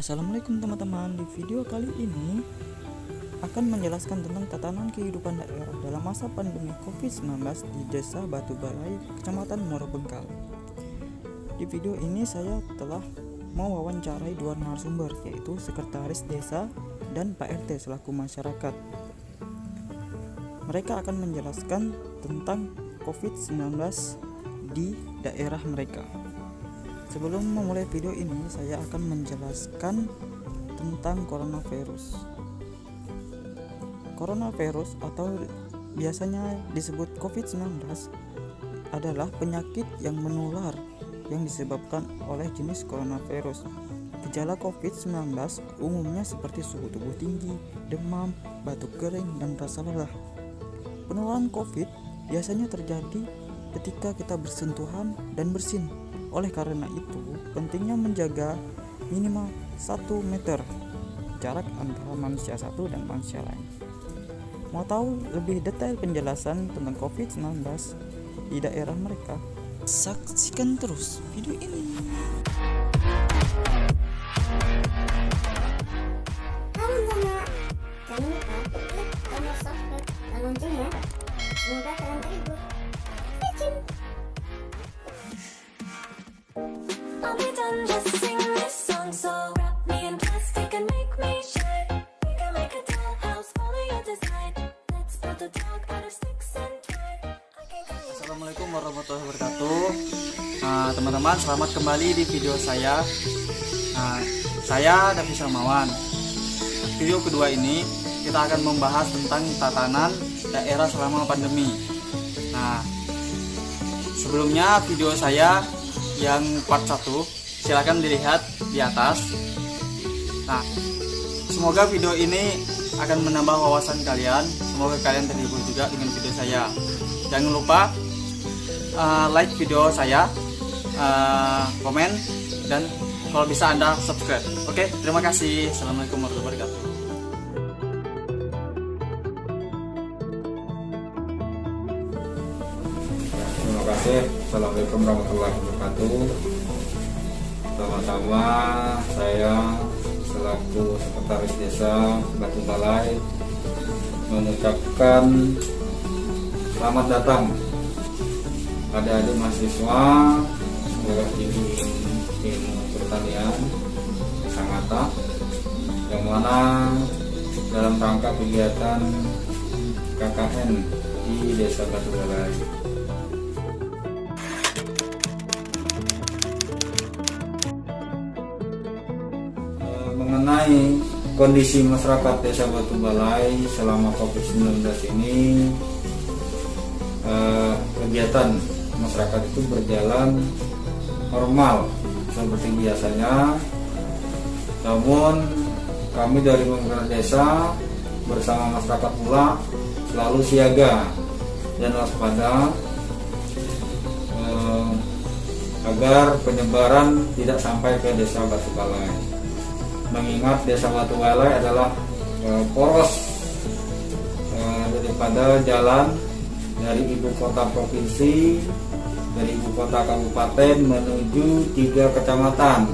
Assalamualaikum teman-teman. Di video kali ini akan menjelaskan tentang tatanan kehidupan daerah dalam masa pandemi COVID-19 di Desa Batu Balai, Kecamatan Muaro Bengkal. Di video ini saya telah mewawancarai dua narasumber, yaitu Sekretaris Desa dan Pak RT selaku masyarakat. Mereka akan menjelaskan tentang COVID-19 di daerah mereka. Sebelum memulai video ini, saya akan menjelaskan tentang coronavirus. Coronavirus atau biasanya disebut COVID-19 adalah penyakit yang menular yang disebabkan oleh jenis coronavirus. Gejala COVID-19 umumnya seperti suhu tubuh tinggi, demam, batuk kering, dan rasa lelah. Penularan COVID biasanya terjadi ketika kita bersentuhan dan bersin. Oleh karena itu, pentingnya menjaga minimal 1 meter jarak antara manusia satu dan manusia lain. Mau tahu lebih detail penjelasan tentang COVID-19 di daerah mereka? Saksikan terus video ini. Halo semua, jangan lupa klik tombol subscribe dan loncengnya. Semoga kalian terhibur. Stay tune. I'll be done just sing this song, so wrap me in plastic and make me shine. We can make a dollhouse, follow your design. Let's build a dog out of sticks and twine. I can call you. Assalamualaikum warahmatullahi wabarakatuh. Teman-teman, selamat kembali di video saya. Saya Davi Salmawan. Video kedua ini kita akan membahas tentang tatanan daerah selama pandemi. Sebelumnya video saya yang part 1 silakan dilihat di atas. Semoga video ini akan menambah wawasan kalian. Semoga kalian terhibur juga dengan video saya. Jangan lupa like video saya, komen, dan kalau bisa Anda subscribe. Oke, terima kasih. Assalamualaikum warahmatullahi wabarakatuh. Terima kasih. Assalamualaikum warahmatullahi wabarakatuh. Pertama-tama saya selaku Sekretaris Desa Batu Balai mengucapkan selamat datang adik-adik mahasiswa sekolah tinggi ilmu pertanian Sangatta, yang mana dalam rangka kegiatan KKN di Desa Batu Balai. Mengenai kondisi masyarakat Desa Batu Balai selama COVID-19 ini, kegiatan masyarakat itu berjalan normal seperti biasanya. Namun kami dari pemerintah desa bersama masyarakat pula selalu siaga dan waspada agar penyebaran tidak sampai ke Desa Batu Balai. Mengingat Desa Batu Balai adalah poros daripada jalan dari ibu kota provinsi, dari ibu kota kabupaten menuju 3 kecamatan,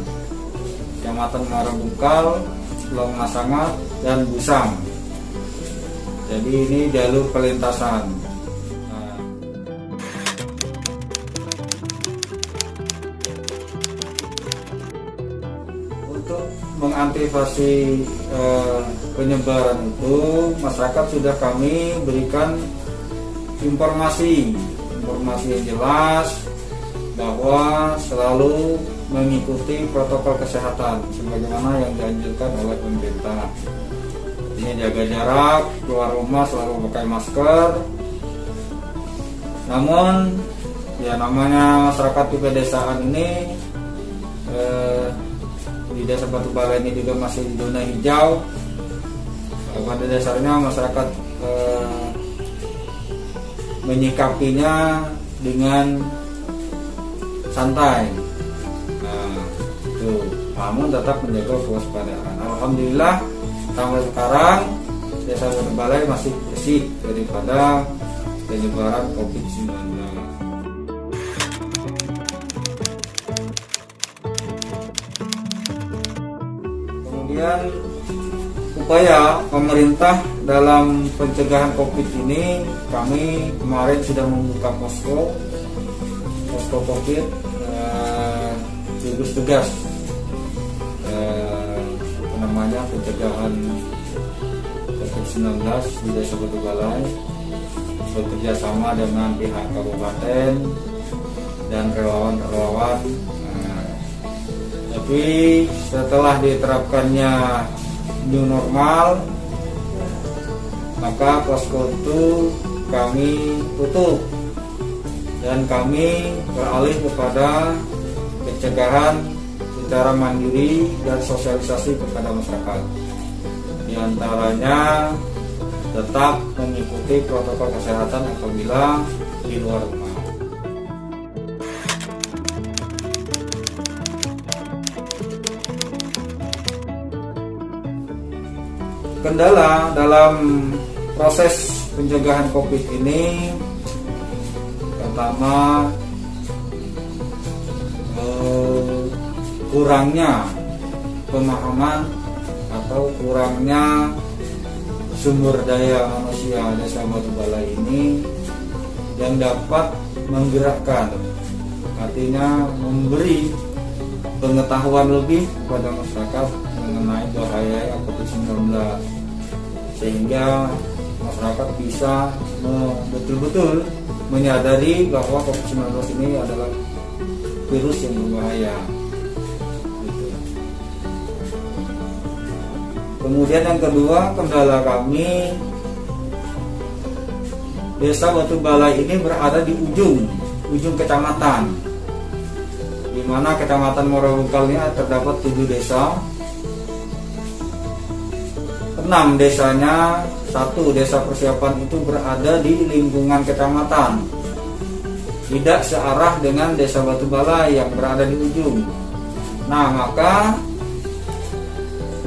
Kecamatan Muaro Bengkal, Longasangat, dan Busang. Jadi ini jalur perlintasan. Untuk mengantisipasi penyebaran itu, masyarakat sudah kami berikan informasi yang jelas bahwa selalu mengikuti protokol kesehatan sebagaimana yang dianjurkan oleh pemerintah. Ini jaga jarak, keluar rumah selalu pakai masker. Namun ya namanya masyarakat di pedesaan ini, di Desa Batu Balai ini juga masih di zona hijau. Pada dasarnya masyarakat menyikapinya dengan santai. Namun tetap menjaga kewaspadaan. Alhamdulillah sampai sekarang Desa Batu Balai masih bersih daripada penyebaran COVID-19. Kemudian upaya pemerintah dalam pencegahan COVID ini, kami kemarin sudah membuka posko COVID, gugus tugas pencegahan COVID-19 di Desa Batu Balai, bekerja sama dengan pihak kabupaten dan relawan-relawan. Tapi setelah diterapkannya new normal, maka posko itu kami tutup dan kami beralih kepada pencegahan secara mandiri dan sosialisasi kepada masyarakat. Di antaranya tetap mengikuti protokol kesehatan apabila di luar rumah. Kendala dalam proses pencegahan COVID ini, pertama kurangnya pemahaman atau kurangnya sumber daya manusia Desa Batu Balai ini yang dapat menggerakkan, artinya memberi pengetahuan lebih kepada masyarakat mengenai bahaya COVID-19, sehingga masyarakat bisa betul-betul menyadari bahwa COVID-19 ini adalah virus yang berbahaya. Kemudian yang kedua, kendala kami, Desa Batu Balai ini berada di ujung kecamatan, di mana kecamatan Morowungkalnya terdapat 7 desa. 6 desanya, 1 desa persiapan itu berada di lingkungan kecamatan, tidak searah dengan Desa Batu Balai yang berada di ujung. Nah, maka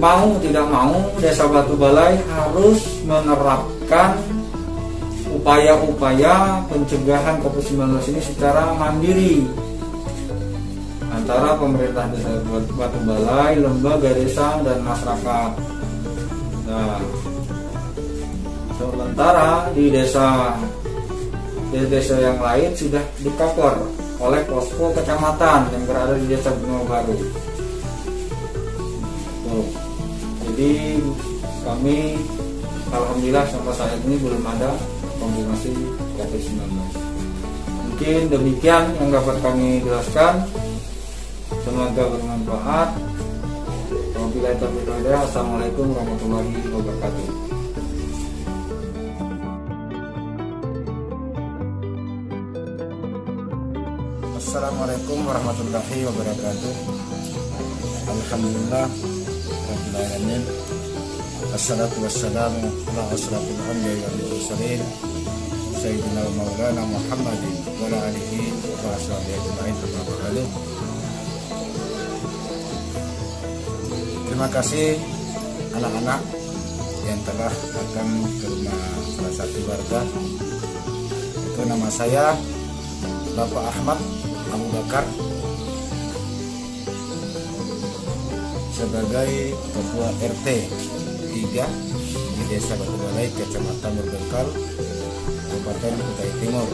mau tidak mau Desa Batu Balai harus menerapkan upaya-upaya pencegahan COVID-19 ini secara mandiri antara pemerintah Desa Batu Balai, lembaga desa, dan masyarakat. Nah, sementara di desa yang lain sudah di-cover oleh posko kecamatan yang berada di Desa Benua Baru. Jadi kami alhamdulillah sampai saat ini belum ada konfirmasi COVID-19. Mungkin demikian yang dapat kami jelaskan. Semoga bermanfaat. Wabillahi taufiq wal hidayah. Assalamualaikum warahmatullahi wabarakatuh. Assalamualaikum warahmatullahi wabarakatuh. Alhamdulillah rabbil alamin. Assalatu wassalamu ala asrafil anbiya'i wal mursalin sayyidina wa maulana Muhammadin wa ala alihi wa sahbihi ajma'in. Terima kasih anak-anak yang telah datang ke rumah salah satu warga. Itu nama saya Bapak Ahmad Abu Bakar sebagai Ketua RT 3 di Desa Batu Balai, Kecamatan Morowungkal, Kabupaten Kutai Timur.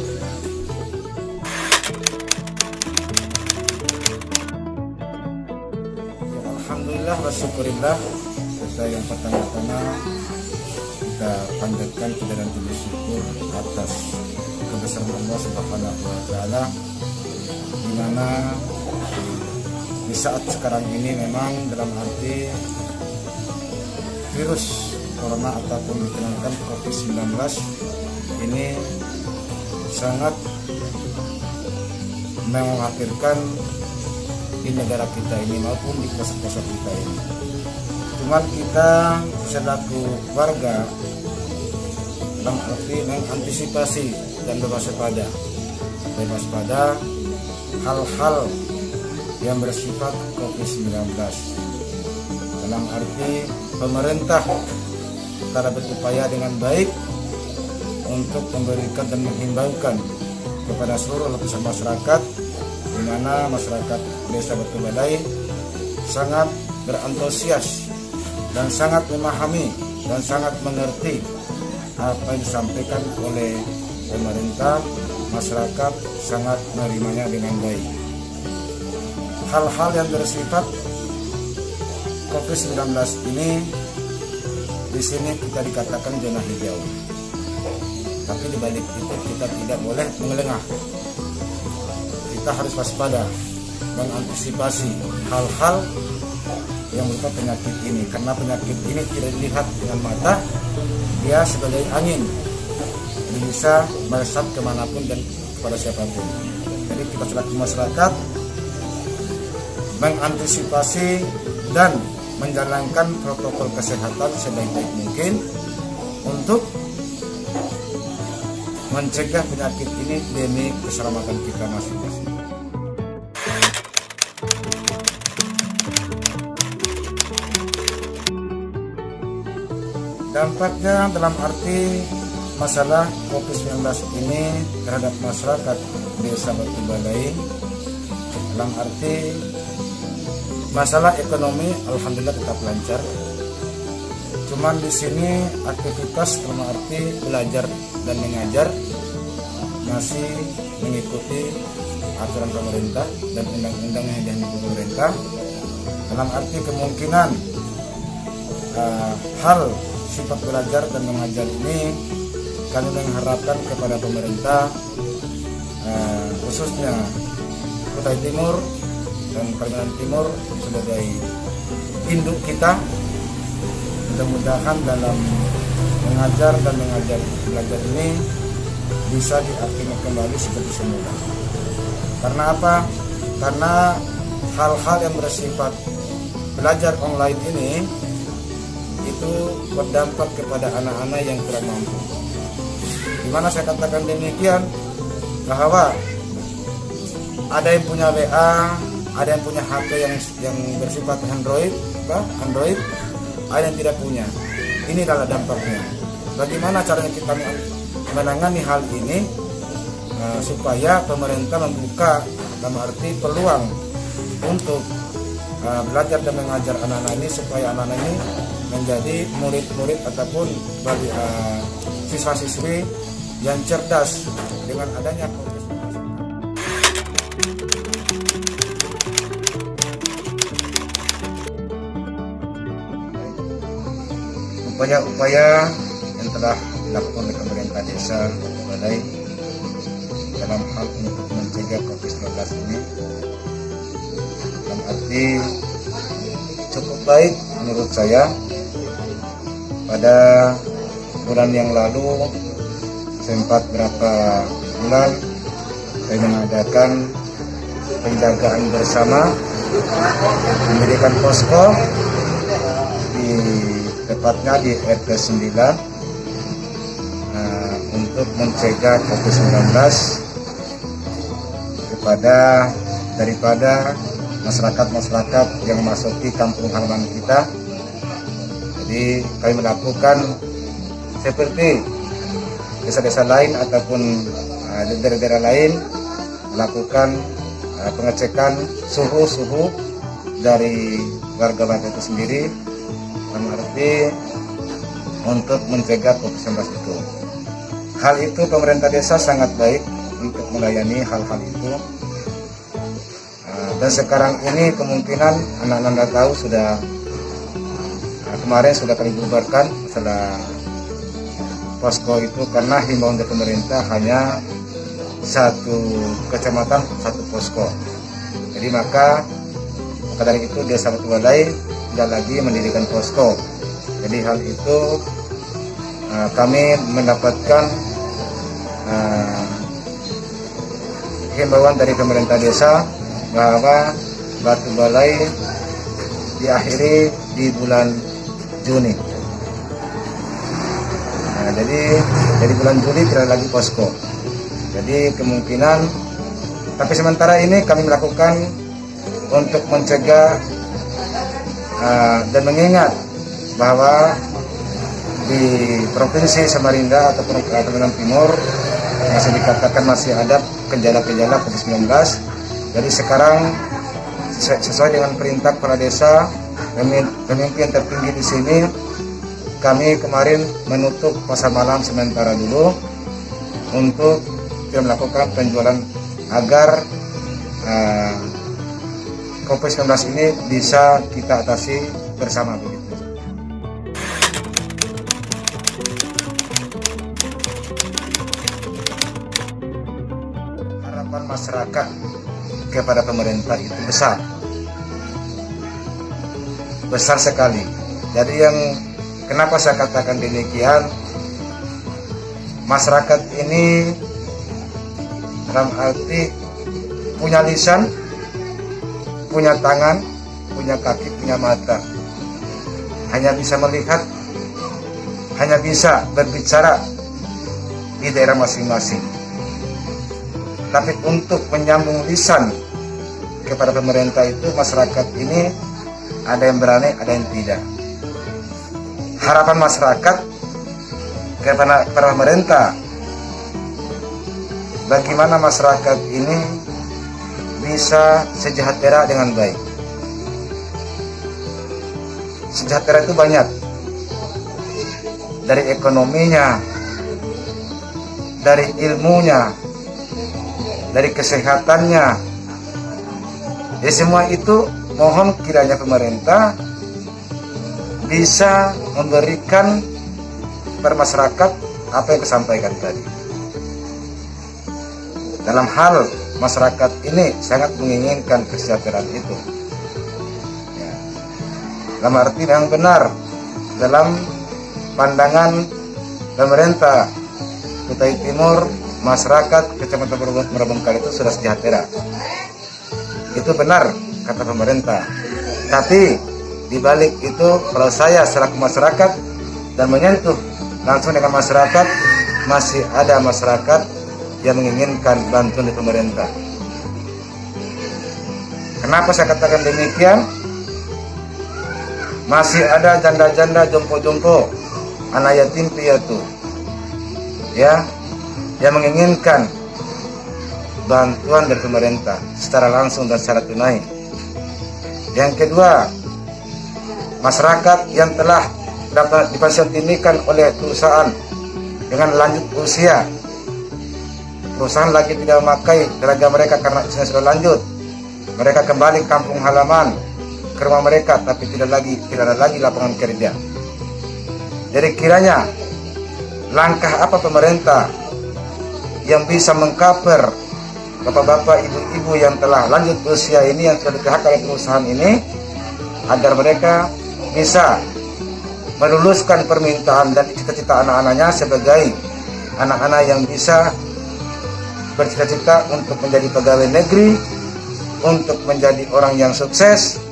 Ya, alhamdulillah wa syukurillah. Kita yang pertama-tama kita panjatkan puja dan puji syukur atas kebesaran Allah Subhanahu wa taala, di mana di saat sekarang ini memang dalam arti virus corona ataupun dikenalkan COVID-19 ini sangat mengkhawatirkan di negara kita ini maupun di pelosok-pelosok kita ini. Cuman kita selaku warga dalam arti mengantisipasi dan berwaspada hal-hal yang bersifat COVID-19. Dalam arti pemerintah telah berupaya dengan baik untuk memberikan dan menghimbaukan kepada seluruh lapisan masyarakat, di mana masyarakat Desa Batu Balai sangat berantusias dan sangat memahami dan sangat mengerti apa yang disampaikan oleh pemerintah. Masyarakat sangat menerimanya dengan baik. Hal-hal yang bersifat COVID-19 ini di sini kita dikatakan zona hijau. Tapi di balik itu kita tidak boleh mengelengah. Kita harus waspada, mengantisipasi hal-hal yang berupa penyakit ini, karena penyakit ini tidak dilihat dengan mata, dia sebagai angin, jadi bisa meresap kemanapun dan kepada siapapun. Jadi kita selaku masyarakat mengantisipasi dan menjalankan protokol kesehatan sebaik-baik mungkin untuk mencegah penyakit ini demi keselamatan kita masing-masing. Dampaknya dalam arti masalah COVID-19 ini terhadap masyarakat Desa Batu Balai, dalam arti masalah ekonomi alhamdulillah tetap lancar. Cuman di sini aktivitas dalam arti belajar dan mengajar masih mengikuti aturan pemerintah dan undang-undang yang diambil pemerintah. Dalam arti kemungkinan hal sifat belajar dan mengajar ini kami mengharapkan kepada pemerintah, khususnya Kutai Timur dan Kalimantan Timur sebagai induk kita, mudah-mudahan dalam mengajar dan mengajar belajar ini bisa diaktifkan kembali seperti semula. Karena apa? Karena hal-hal yang bersifat belajar online ini itu berdampak kepada anak-anak yang kurang mampu. Dimana saya katakan demikian, bahwa ada yang punya WA, ada yang punya HP yang bersifat Android, ada yang tidak punya. Ini adalah dampaknya. Bagaimana caranya kita menangani hal ini supaya pemerintah membuka dalam arti peluang untuk belajar dan mengajar anak-anak ini, supaya anak-anak ini menjadi murid-murid ataupun bagi siswa-siswi yang cerdas dengan adanya upaya-upaya yang telah dilakukan oleh pemerintah Desa Batu Balai dalam hal untuk mencegah COVID-19 ini, dalam arti cukup baik menurut saya. Pada bulan yang lalu, sempat berapa bulan saya mengadakan penjagaan bersama, mendirikan posko tepatnya di RT 9 untuk mencegah COVID-19 daripada masyarakat yang memasuki kampung halaman kita. Jadi kami melakukan seperti desa-desa lain ataupun daerah-daerah lain, melakukan pengecekan suhu dari warga itu sendiri, dalam arti untuk mencegah COVID-19 itu. Hal itu pemerintah desa sangat baik untuk melayani hal-hal itu. Dan sekarang ini kemungkinan anak-anak tahu sudah kemarin sudah kami bubarkan masalah posko itu, karena himbauan dari pemerintah hanya satu kecamatan satu posko. Jadi maka dari itu Desa Batu Balai tidak lagi mendirikan posko. Jadi hal itu kami mendapatkan himbauan dari pemerintah desa bahwa Batu Balai diakhiri di bulan Juni. Jadi dari bulan Juli tidak lagi posko. Jadi kemungkinan, tapi sementara ini kami melakukan untuk mencegah dan mengingat bahwa di Provinsi Samarinda ataupun Kalimantan Timur masih dikatakan masih ada gejala-gejala COVID-19. Jadi sekarang sesuai dengan perintah kepala desa pemimpin tertinggi di sini, kami kemarin menutup pasar malam sementara dulu untuk kita melakukan penjualan agar COVID-19 ini bisa kita atasi bersama begitu. Harapan masyarakat kepada pemerintah itu besar sekali. Jadi yang kenapa saya katakan demikian, masyarakat ini dalam arti punya lisan, punya tangan, punya kaki, punya mata, hanya bisa melihat, hanya bisa berbicara di daerah masing-masing. Tapi untuk menyambung lisan kepada pemerintah itu, masyarakat ini ada yang berani, ada yang tidak. Harapan masyarakat kepada pemerintah, bagaimana masyarakat ini bisa sejahtera dengan baik. Sejahtera itu banyak, dari ekonominya, dari ilmunya, dari kesehatannya. Jadi semua itu mohon kiranya pemerintah bisa memberikan kepada masyarakat apa yang disampaikan tadi. Dalam hal masyarakat ini sangat menginginkan kesejahteraan itu. Ya. Dalam arti yang benar, dalam pandangan pemerintah Kutai Timur, masyarakat Kecamatan Merebengkal itu sudah sejahtera. Itu benar kata pemerintah. Tapi di balik itu, kalau saya selaku masyarakat dan menyentuh langsung dengan masyarakat, masih ada masyarakat yang menginginkan bantuan dari pemerintah. Kenapa saya katakan demikian? Masih ada janda-janda, jompo-jompo, anak yatim piatu, ya, yang menginginkan bantuan dari pemerintah secara langsung dan secara tunai. Yang kedua, masyarakat yang telah dapat dipensiunkan oleh perusahaan dengan lanjut usia, perusahaan lagi tidak memakai tenaga mereka karena usia sudah lanjut, mereka kembali kampung halaman ke rumah mereka, tapi tidak ada lagi lapangan kerja. Jadi kiranya langkah apa pemerintah yang bisa mengcover bapak-bapak, ibu-ibu yang telah lanjut usia ini, yang sudah di-PHK oleh perusahaan ini, agar mereka bisa meluluskan permintaan dan cita-cita anak-anaknya sebagai anak-anak yang bisa bercita-cita untuk menjadi pegawai negeri, untuk menjadi orang yang sukses.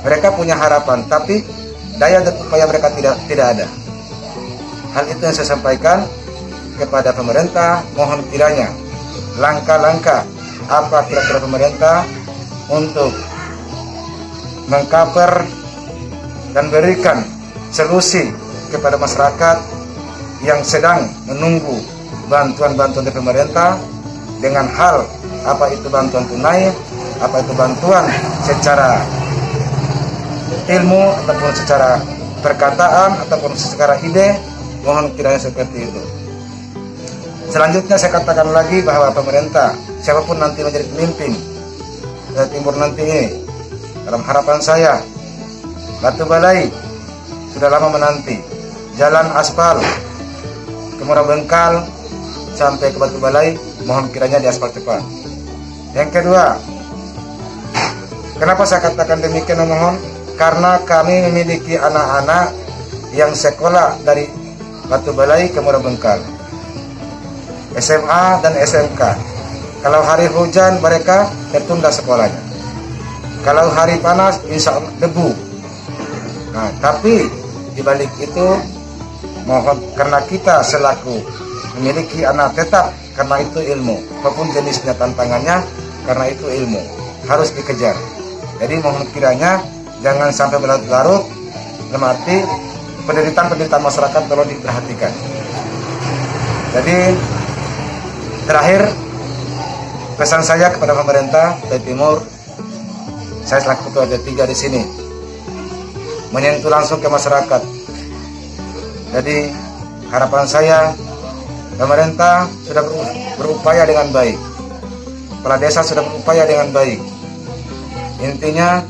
Mereka punya harapan, tapi daya dan upaya mereka tidak ada. Hal itu yang saya sampaikan kepada pemerintah. Mohon kiranya langkah-langkah apa kira-kira pemerintah untuk mengcover dan berikan solusi kepada masyarakat yang sedang menunggu bantuan-bantuan dari pemerintah, dengan hal apa itu bantuan tunai, apa itu bantuan secara ilmu ataupun secara perkataan ataupun secara ide. Mohon kiranya seperti itu. Selanjutnya saya katakan lagi bahwa pemerintah, siapapun nanti menjadi pemimpin Kutai Timur nanti ini, dalam harapan saya, Batu Balai sudah lama menanti jalan aspal ke Merebengkal sampai ke Batu Balai, mohon kiranya di aspal cepat. Yang kedua, kenapa saya katakan demikian mohon? Karena kami memiliki anak-anak yang sekolah dari Batu Balai ke Merebengkal, SMA dan SMK. Kalau hari hujan mereka tertunda sekolahnya, kalau hari panas insya Allah debu. Nah, tapi dibalik itu mohon, karena kita selaku memiliki anak tetap, karena itu ilmu, apapun jenisnya tantangannya, karena itu ilmu harus dikejar. Jadi mohon kiranya jangan sampai berlarut-larut, dalam arti penderitaan masyarakat tolong diperhatikan. Jadi terakhir, pesan saya kepada pemerintah Kutai Timur, saya selaku ketua D3 di sini, menyentuh langsung ke masyarakat. Jadi harapan saya, pemerintah sudah berupaya dengan baik, kepala desa sudah berupaya dengan baik. Intinya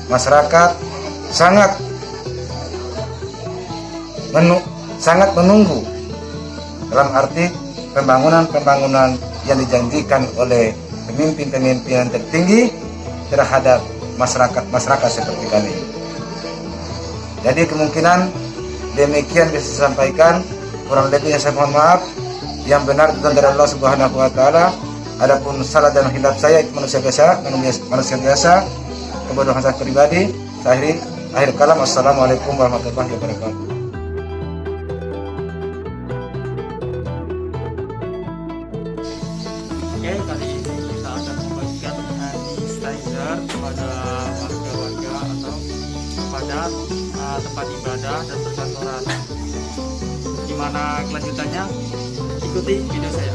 masyarakat sangat menunggu dalam arti pembangunan yang dijanjikan oleh pemimpin-pemimpin yang tertinggi terhadap masyarakat seperti kami. Jadi kemungkinan demikian bisa saya sampaikan. Kurang lebihnya saya mohon maaf. Yang benar itu dari Allah Subhanahu wa taala. Adapun salah dan hilaf saya itu manusia biasa, kebodohan saya pribadi. Saya akhir kalam. Assalamualaikum warahmatullahi wabarakatuh. Oke, kali ini kita akan membagikan hand sanitizer kepada warga-warga atau kepada tempat ibadah dan perkantoran. Gimana kelanjutannya? Ikuti video saya.